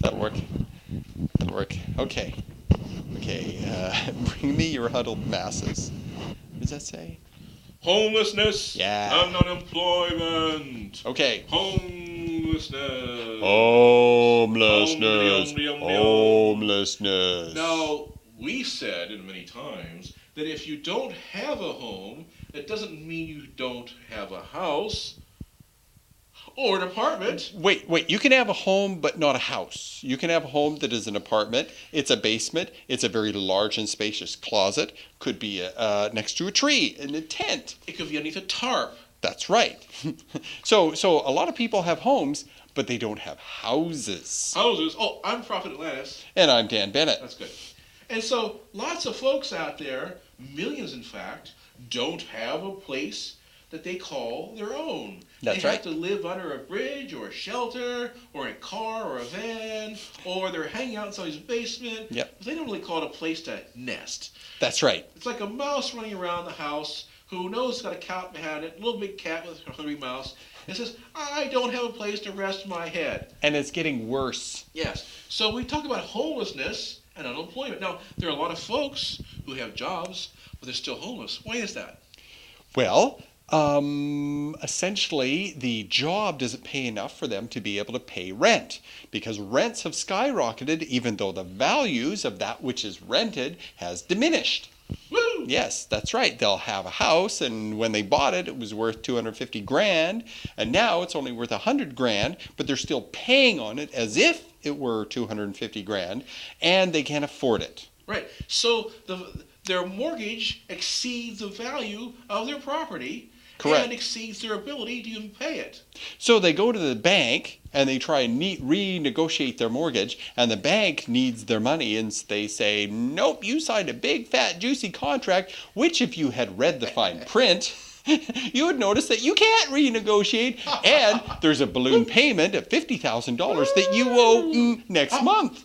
That'll work. That'll work. Okay. Bring me your huddled masses. What does that say? Homelessness Yeah. and unemployment. Okay. Homelessness. Homelessness. Homelessness. Now, we said many times that if you don't have a home, it doesn't mean you don't have a house or an apartment. Wait. You can have a home, but not a house. You can have a home that is an apartment. It's a basement. It's a very large and spacious closet. Could be next to a tree, in a tent. It could be underneath a tarp. That's right. So a lot of people have homes, but they don't have houses. Houses. Oh, I'm Prophet Atlantis. And I'm Dan Bennett. That's good. And so lots of folks out there, millions in fact, don't have a place that they call their own. That's they right. have to live under a bridge or a shelter or in a car or a van, or they're hanging out in somebody's basement. Yep. But they don't really call it a place to nest. That's right. It's like a mouse running around the house who knows it's got a cat behind it, a little big cat with a hungry mouse, and says, I don't have a place to rest my head. And it's getting worse. Yes. So we talk about homelessness and unemployment. Now, there are a lot of folks who have jobs, but they're still homeless. Why is that? Well, essentially, the job doesn't pay enough for them to be able to pay rent, because rents have skyrocketed even though the values of that which is rented has diminished. Woo! Yes, that's right. They'll have a house, and when they bought it, it was worth 250 grand, and now it's only worth 100 grand, but they're still paying on it as if it were 250 grand, and they can't afford it. Right. So their mortgage exceeds the value of their property. Correct. And exceeds their ability to even pay it. So they go to the bank and they try and renegotiate their mortgage, and the bank needs their money, and they say, nope, you signed a big, fat, juicy contract, which if you had read the fine print, you would notice that you can't renegotiate, and there's a balloon payment of $50,000 that you owe next month.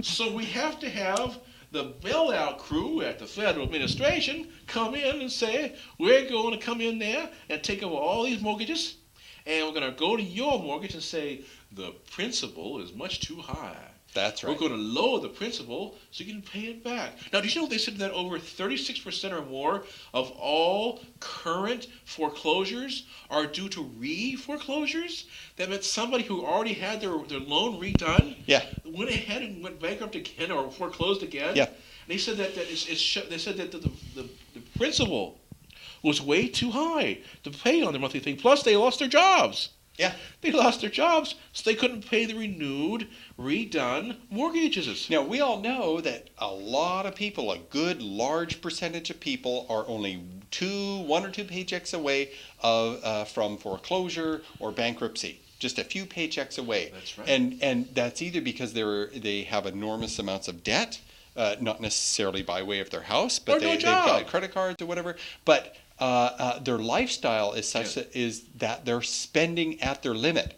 So we have to have the bailout crew at the federal administration come in and say, we're going to come in there and take over all these mortgages, and we're going to go to your mortgage and say, the principal is much too high. That's right. We're going to lower the principal so you can pay it back. Now, did you know they said that over 36% or more of all current foreclosures are due to re-foreclosures? That meant somebody who already had their loan redone went ahead and went bankrupt again or foreclosed again. Yeah. And they said that they said that the principal was way too high to pay on their monthly thing. Plus, they lost their jobs. Yeah. They lost their jobs, so they couldn't pay the renewed, redone mortgages. Now, we all know that a lot of people, a good large percentage of people, are only one or two paychecks away from foreclosure or bankruptcy. Just a few paychecks away. That's right. And that's either because they have enormous amounts of debt, not necessarily by way of their house, but they've got credit cards or whatever. But their lifestyle is such that they're spending at their limit.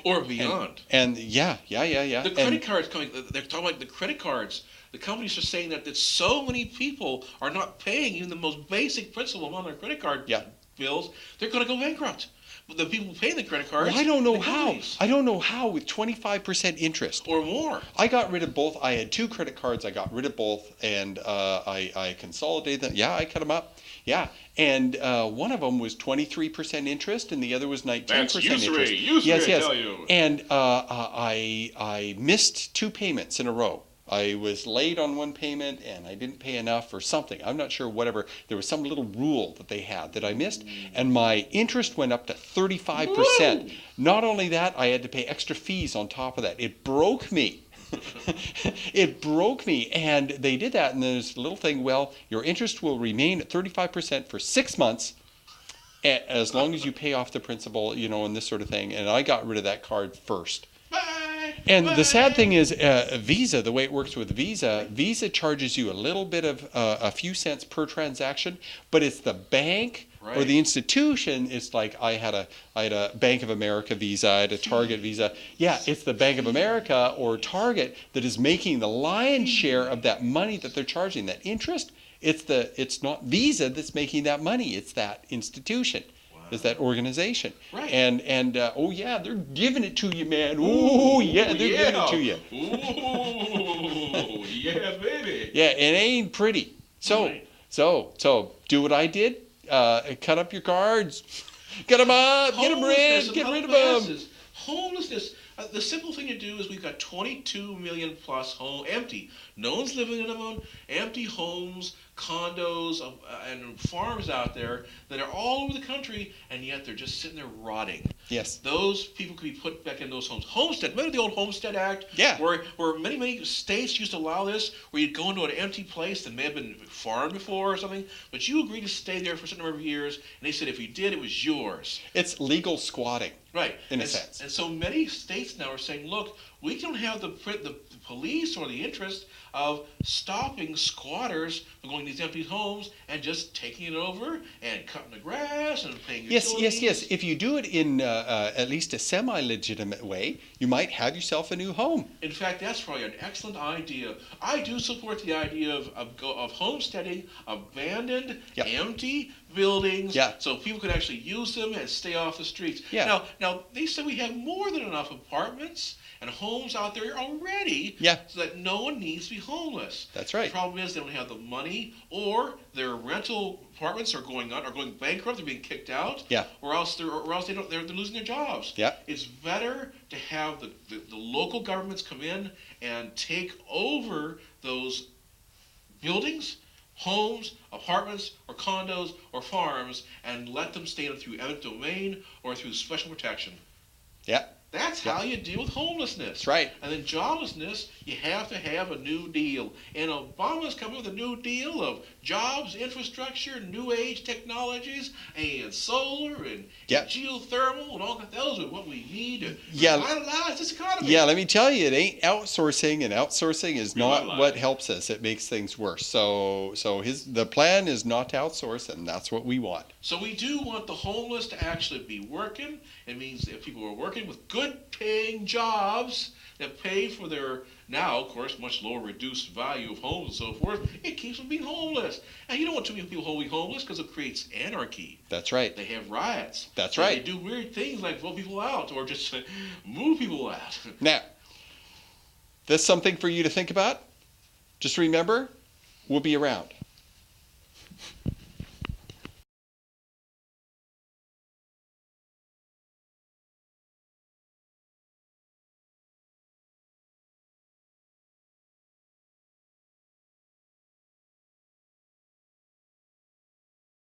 Or beyond. And yeah. The credit cards coming, they're talking about the credit cards. The companies are saying that so many people are not paying even the most basic principal on their credit card bills, they're going to go bankrupt. But the people paying the credit cards... Well, I don't know how. I don't know how with 25% interest. Or more. I got rid of both. I had two credit cards. I got rid of both, and I consolidated them. Yeah, I cut them up. Yeah, and one of them was 23% interest, and the other was 19% That's interest. Usury, yes. I tell you. And I missed two payments in a row. I was late on one payment and I didn't pay enough or something. I'm not sure, whatever. There was some little rule that they had that I missed, and my interest went up to 35%. Woo! Not only that, I had to pay extra fees on top of that. It broke me. It broke me, and they did that, and there's a little thing, well, your interest will remain at 35% for 6 months as long as you pay off the principal, and this sort of thing. And I got rid of that card first. And the sad thing is, Visa, the way it works with Visa charges you a little bit of a few cents per transaction, but it's the bank or the institution. It's like I had a Bank of America Visa, I had a Target Visa. Yeah, it's the Bank of America or Target that is making the lion's share of that money that they're charging, that interest. It's not Visa that's making that money. It's that institution. Wow. is that organization. Right. And oh yeah, they're giving it to you, man. Oh yeah, they're giving it to you. Ooh, yeah, baby. Yeah, it ain't pretty. So Right. so do what I did. Cut up your cards. Get them up. Get them Homelessness rid. and Get the rid of them. masses. Homelessness. The simple thing to do is we've got 22 million plus home empty. No one's living in them. Empty homes, condos, and farms out there that are all over the country, and yet they're just sitting there rotting. Yes. Those people could be put back in those homes. Homestead. Remember the old Homestead Act? Yeah. Where many states used to allow this, where you'd go into an empty place that may have been farmed before or something, but you agreed to stay there for a certain number of years, and they said if you did, it was yours. It's legal squatting. Right. In a sense. And so many states now are saying, look, we don't have the police or the interest of stopping squatters from going to these empty homes and just taking it over and cutting the grass and paying utilities. Yes. If you do it in at least a semi-legitimate way, you might have yourself a new home. In fact, that's probably an excellent idea. I do support the idea of homesteading abandoned, Yeah. empty buildings, Yeah. so people could actually use them and stay off the streets. Yeah. Now they say we have more than enough apartments and homes out there already, Yeah. so that no one needs to be homeless. That's right. The problem is they don't have the money, or their rental apartments are going bankrupt, they're being kicked out, Yeah. or else they're losing their jobs. Yeah. It's better to have the local governments come in and take over those buildings, homes, apartments, or condos, or farms, and let them stay through eminent domain or through special protection. Yeah. That's how you deal with homelessness. That's right. And then joblessness, you have to have a new deal. And Obama's coming with a new deal of jobs, infrastructure, new age technologies, and solar, and Yep. geothermal, and all that. Those are what we need to Yeah. revitalize this economy. Yeah, let me tell you, it ain't outsourcing, and outsourcing is not Revitalize. what helps us. It makes things worse. So the plan is not to outsource, and that's what we want. So we do want the homeless to actually be working. It means that people are working with good paying jobs that pay for their, now of course, much lower reduced value of homes and so forth. It keeps them being homeless. And you don't want too many people being homeless because it creates anarchy. That's right. They have riots. That's And right. They do weird things like vote people out or just move people out. Now, that's something for you to think about. Just remember, we'll be around.